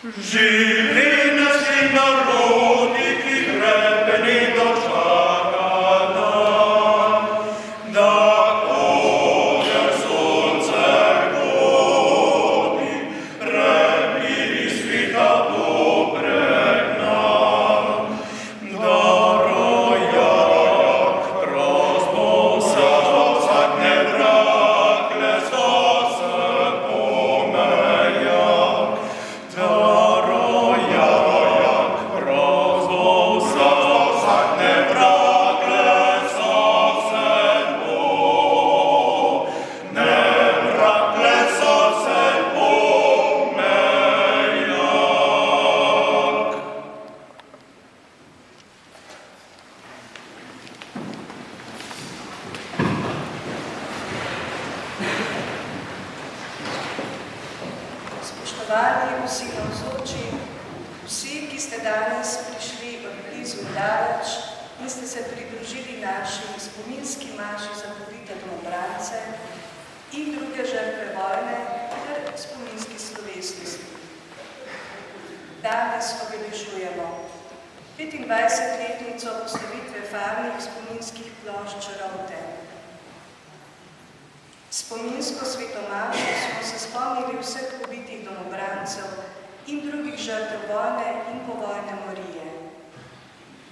Živi nasi narodi, ki krepeni dočaka dan, da oder sonce godi, remiri svita dobreg nam, da rojak rozbosa zadnje drakle zase pomejak, da rojak rozbosa zadnje drakle zase pomejak. Spoštovani vsi navzoči, vsi, ki ste danes prišli od blizu in daleč in ste se pridružili naši spominski maši za pobite domobrance in druge žrtve vojne ter spominski slovesnosti. Danes obeležujemo 25-letnico postavitve farnih spominskih plošč Rovte. Spominsko svetomašo smo se spomnili vseh pobitih domobrancev in drugih žrtev vojne in povojne morije.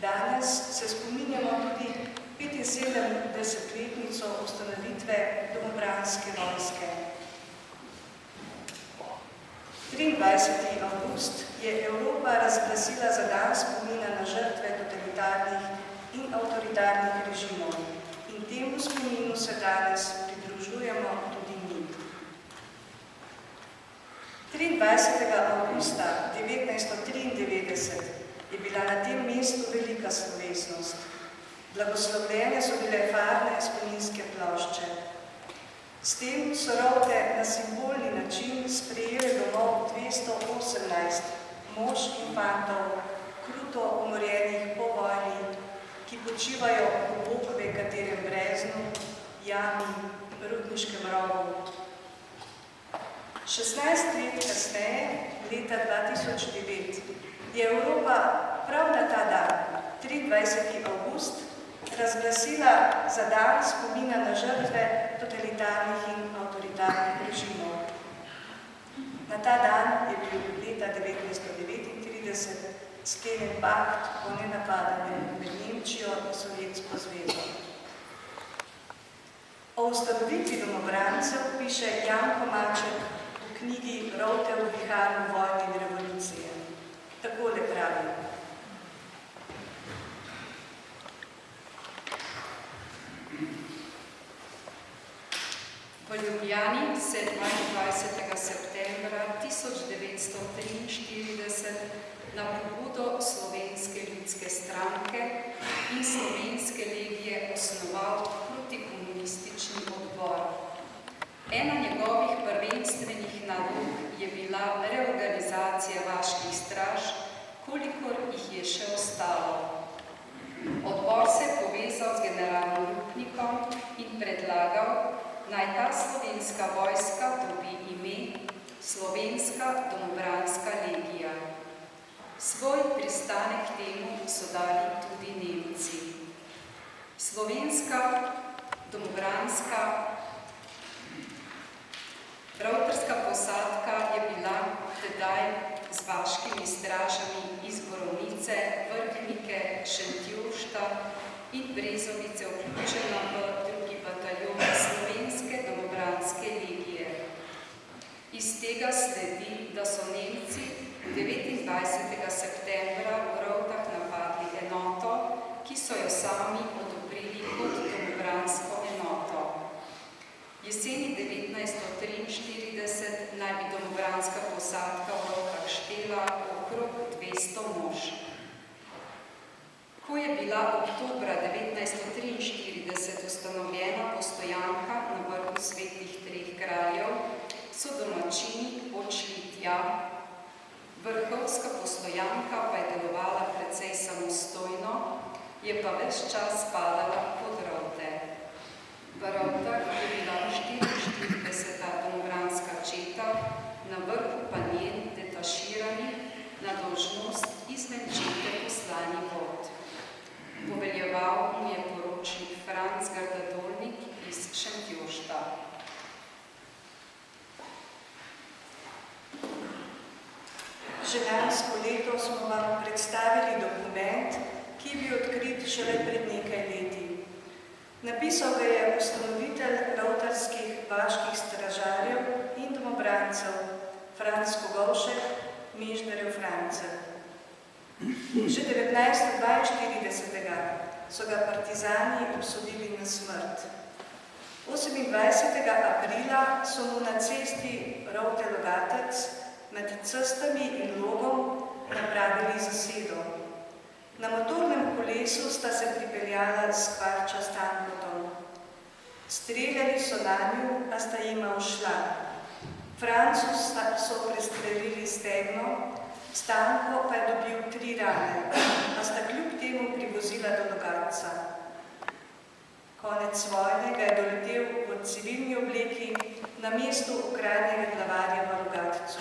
Danes se spominjamo tudi 75-letnico ustanovitve domobranske vojske. 23. avgust je Evropa razglasila za dan spomina na žrtve totalitarnih in avtoritarnih režimov in temu spominu se danes pridružujemo tudi mi. 23. avgusta 1993 je bila na tem mestu velika slovesnost. Blagoslovljene so bile farne spominske plošče. S tem so Rovte na simbolni način sprejeli domov 218 mož in fantov, kruto umorjenih po vojni, ki počivajo v bogve katerem breznu, jami, rudniškem rovu. 16 let kasneje, leta 2009, je Evropa prav na ta dan, 23. avgust, razglasila za dan spomina na žrtve totalitarnih in avtoritarnih režimov. Na ta dan je bil leta 1939 sklenjen pakt o nenapadanju med Nemčijo in Sovjetsko zvezo. O ustanovitvi domobrancev piše Janko Maček v knjigi Rovte v viharju vojne in revolucije. Takole pravi. V Ljubljani 27. septembra 1943 na pobudo Slovenske ljudske stranke in Slovenske legije osnoval protikomunistični odbor. Ena njegovih prvenstvenih nalog je bila reorganizacija vaških straž, kolikor jih je še ostalo. Odbor se je povezal z generalom Rupnikom in predlagal, naj ta slovenska vojska dobi ime Slovenska domobranska legija. Svoj pristanek temu so dali tudi Nemci. Slovenska domobranska rovtrska posadka je bila tedaj z vaškimi stražami iz Borovnice, Vrhnike, Šentjuršta in Brezovice vključena v 2. bataljon Slovenske domobranske legije. Iz tega sledi, da so Nemci 29. septembra v Rovtah napadli enoto, ki so jo sami odobrili kot domobransko enoto. Jeseni 1943 naj bi domobranska posadka v Rovtah štela okrog 200 mož. Ko je bila oktobra 1943 ustanovljena postojanka na vrhu Svetih treh kraljev, so domačini odšli tja. Vrhovska postojanka pa je delovala precej samostojno, je pa ves čas spadala pod Rovte. V Rovtah je bila 44. domobranska četa, na vrhu pa njen detaširani že lansko leto smo vam predstavili dokument, ki je bil odkrit šele pred nekaj leti. Napisal ga je ustanovitelj rovtarskih vaških stražarjev in domobrancev Franc Kogovšek, Mežnerjev France. Že 1942. So ga partizani obsodili na smrt. 28. aprila so mu na cesti Rovte-Logatec med cestami in logom napravili zasedo. Na motornem kolesu sta se pripeljala s Kvarča Stankotom. Streljali so nanju, a sta jima ušla. Francu so prestrelili stegno, Stanko pa je dobil 3 rane, a sta kljub temu privozila do Logatca. Konec vojne ga je doletel v civilni obleki na mestu okrajnega glavarja v Logatcu.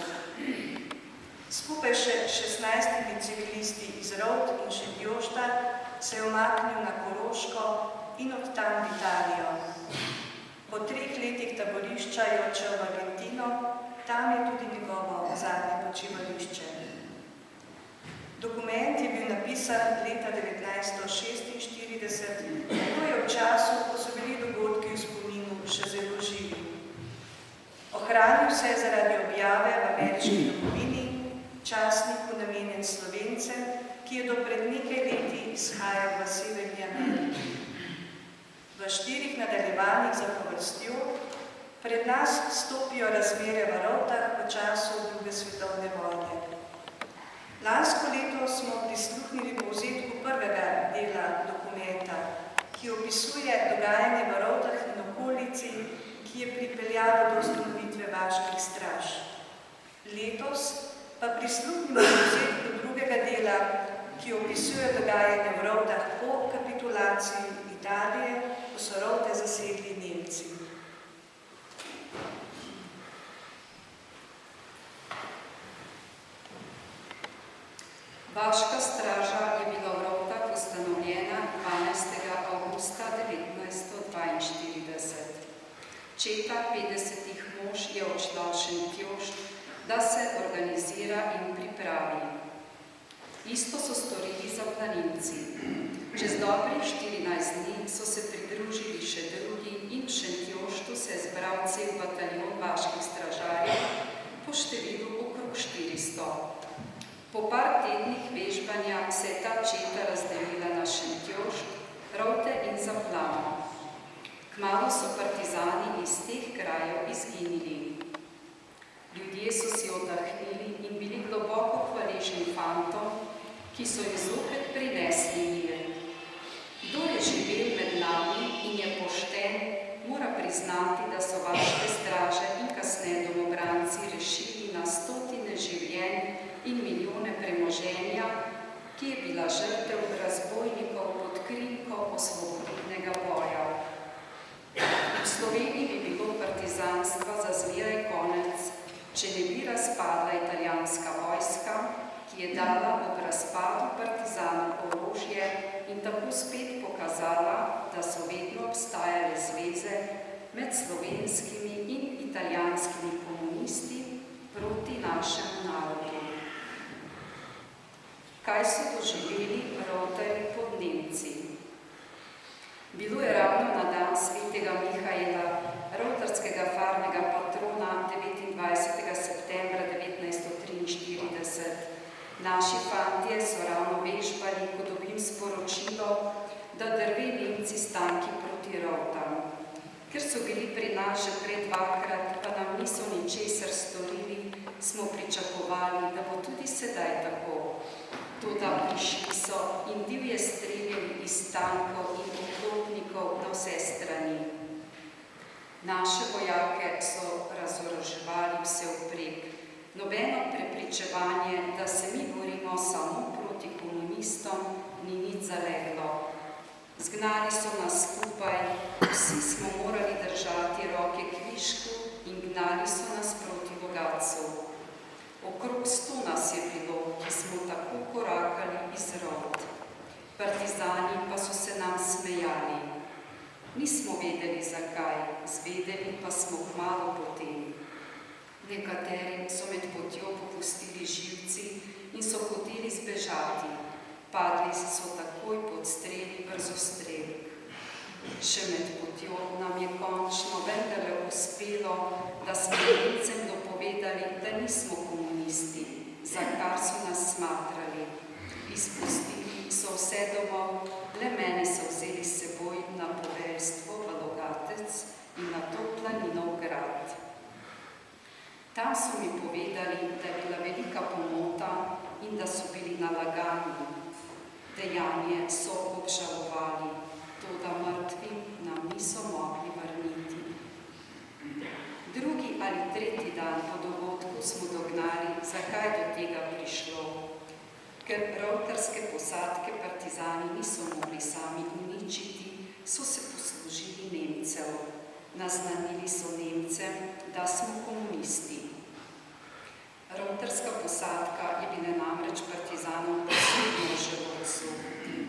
Skupaj še 16 civilisti iz Rovt in Šentjošta se je umaknil na Koroško in od tam v Italijo. Po 3 letih taborišča je odšel v Argentino, tam je tudi njegovo zadnje počivališče. Dokument je bil napisan leta 1946, to je v času, ko so bili dogodki v spominu še zelo živi. Ohranil se je zaradi objave v ameriški domovini, časniku namenjen Slovencem, ki je do pred nekaj leti izhajal v Severni Ameriki. V 4 nadaljevanjih zapovrstjo pred nas stopijo razmere v Rovtah v času 2. svetovne vojne. Lansko leto smo prisluhnili povzetku prvega dela dokumenta, ki opisuje dogajanje v Rovtah in okolici, ki je pripeljalo do ustanovitve vaških straž. Letos pa prisluhnimo povzetku drugega dela, ki opisuje dogajanje v Rovtah po kapitulaciji Italije, ko so Rovte zasedli Nemci. Vaška straža je bila v Rovtah ustanovljena 12. avgusta 1942. Četa 50 mož je odšla v Šentjošt, da se organizira in pripravi. Isto so storili zaplaninci. Čez dobrih 14 dni so se pridružili še drugi in v Šentjoštu se je zbral cel bataljon vaških stražarjev po številu okrog 400. Po par tednih vežbanja se je ta četa razdelila na Šentjošt, Rovte in Zaplano. Kmalu so partizani iz teh krajev izginili. Ljudje so si oddahnili in bili globoko hvaležni fantom, ki so jim zopet prinesli mir. Kdor je živel med nami in je pošten, mora priznati, da so vaške straže in kasneje domobranci rešili na stotine življenj in milijone premoženja, ki je bila žrtev razbojnikov pod krinko osvobodilnega boja. V Sloveniji bi bilo partizanstva za zmeraj konec, če ne bi razpadla italijanska vojska, ki je dala ob razpadu partizanov orožje in tako spet pokazala, da so vedno obstajale zveze med slovenskimi in italijanskimi komunisti proti našemu narodu. Kaj so doživeli Rovtarji pod Nemci? Bilo je ravno na dan svetega Mihaela, rovtarskega farnega patrona 29. septembra 1943. Naši fantje so ravno vežbali, ko dobim sporočilo, da drve Nemci s tanki proti Rovtam. Ker so bili pri nas že pred 2-krat, pa nam niso ničesar storili, smo pričakovali, da bo tudi sedaj tako. Toda prišli so in divje streljali iz tankov in oklopnikov na vse strani. Naše vojake so razoroževali vsevprek. Nobeno prepričevanje, da se mi borimo samo proti komunistom, ni nič zaleglo. Zgnali so nas skupaj, vsi smo morali držati roke kvišku in gnali so nas proti Logatcu. Okrog 100 nas je bilo, ki smo tako korakali iz Rovt. Partizani pa so se nam smejali. Nismo vedeli zakaj, zvedeli pa smo kmalu potem. Nekaterim so med potjo popustili živci, Še med potjo nam je končno vendarle uspelo, da smo Nemcem dopovedali, da nismo komunisti, za kar so nas smatrali. Izpustili so vse domov, le mene so vzeli s seboj na poveljstvo v Logatec in na to planinov grad. Tam so mi povedali, da je bila velika pomota in da so bili nalagani. Dejanje so obžalovali, toda mrtvi nam niso mogli vrniti. Drugi ali tretji dan po dogodku smo dognali, zakaj do tega prišlo. Ker rovtarske posadke partizani niso mogli sami uničiti, so se poslužili Nemcev. Naznanili so Nemcem, da smo komunisti. Rovtarska posadka je bila namreč partizanom posebno v želodcu,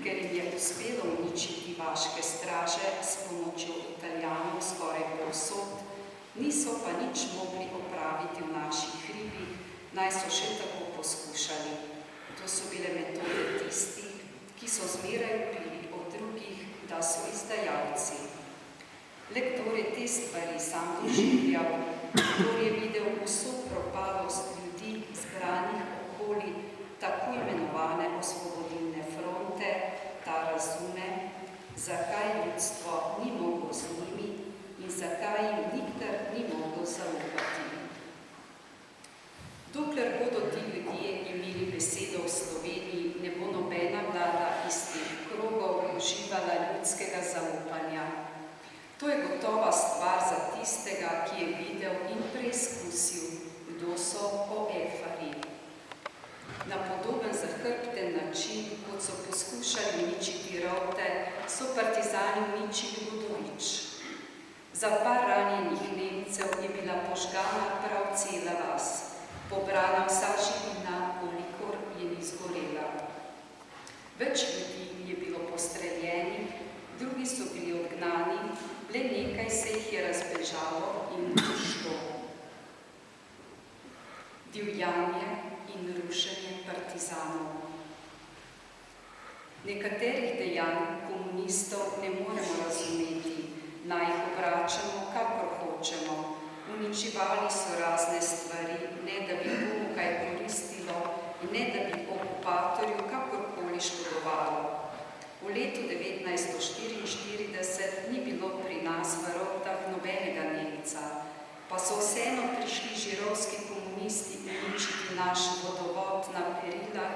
ker jim je uspelo uničiti vaške straže s pomočjo Italijanov skoraj povsod, niso pa nič mogli opraviti v naših hribih, naj so še tako poskušali. To so bile metode tistih, ki so zmeraj pili od drugih, da so izdajalci. Le kdor je te stvari sam doživljal, kdor je videl vso propalost ljudi zbranih okoli tako imenovane osvobodilne fronte, ta razume, zakaj ljudstvo ni moglo z njimi in zakaj jim nikdar ni moglo zaupati. Dokler bodo ti ljudje imeli besedo v Sloveniji, ne bo nobena vlada iz teh krogov uživala ljudskega zaupanja. To je gotova stvar za tistega, ki je videl in preizkusil, kdo so oefari. Na podoben zahrbten način, kot so poskušali uničiti Rovte, so partizani uničili Godovič. Za par ranjenih Nemcev je bila požgana prav cela vas, pobrana vsa živina, kolikor je ni zgorela. Več ljudi je bilo postreljenih, drugi so bili odgnani, le nekaj se jih je razbežalo in ušlo. Divjanje in rušenje partizanov. Nekaterih dejanj komunistov ne moremo razumeti, naj jih obračamo, kakor hočemo. Uničevali so razne stvari, ne da bi komu kaj koristilo in ne da bi okupatorju kakorkoli škodovalo. V letu 1944 ni bilo pri nas v Rovtah nobenega Nemca, pa so vseeno prišli žirovski komunisti uničiti naš vodovod na Perilah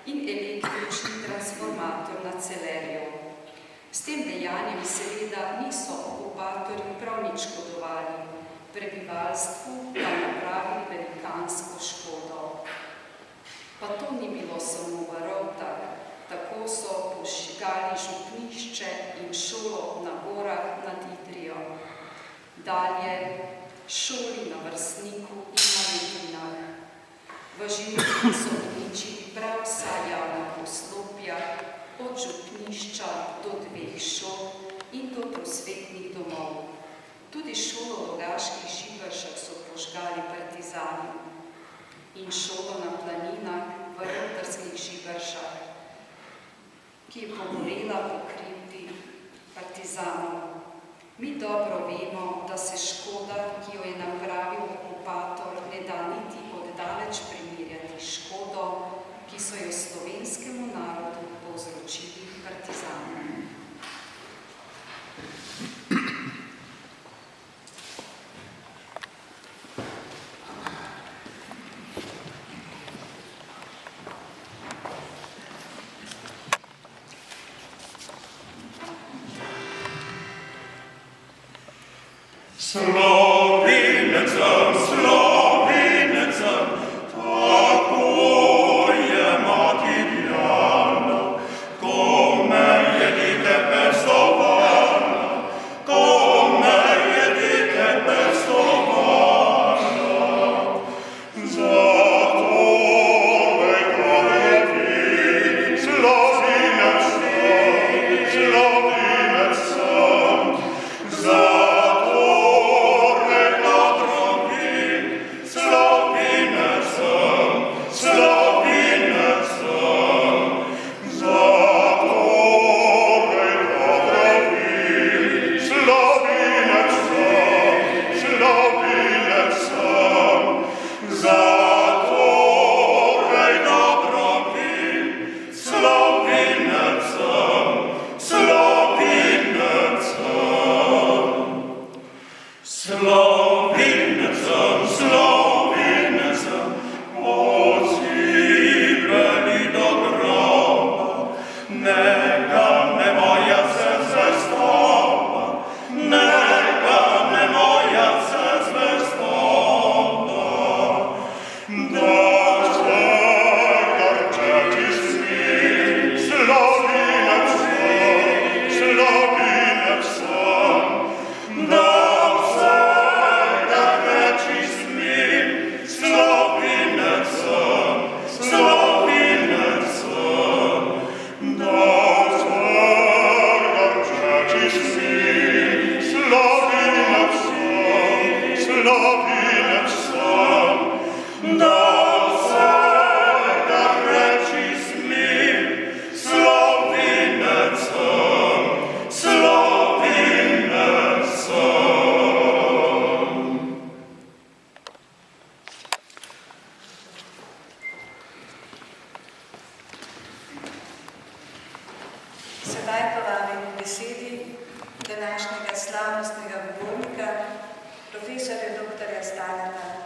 in električni transformator na Celerju. S tem dejanjem seveda niso okupatorju prav nič škodovali, prebivalstvu pa napravili velikansko škodo. Pa to ni bilo samo v Rovtah. Tako so požigali župnišče in šolo na gorah nad Idrijo. Dalje šoli na Vrstniku in na Letinah. V Žirovniku so uničili prav vsa javna poslopja, od župnišča do 2 šol in do prosvetnih domov. Tudi šolo v Logaških Žiberšah so požgali partizani in šolo na Planinah v Rovtarskih Žiberšah, ki je pogorela po krivdi partizanov. Mi dobro vemo, da se škoda, ki jo je napravil okupator, ne da niti oddaleč primerjati škodo, ki so jo slovenskemu narodu povzročili partizani. Slovenecem, Slovenecem, tako je mati Diana, ko me je dite pestovala, ko me je dite pestovala. Zato vekoje vi, Slovenec sem, Slovenec sem, zato Sedaj pa vabim k besedi današnjega slavnostnega govornika, profesorja dr. Staneta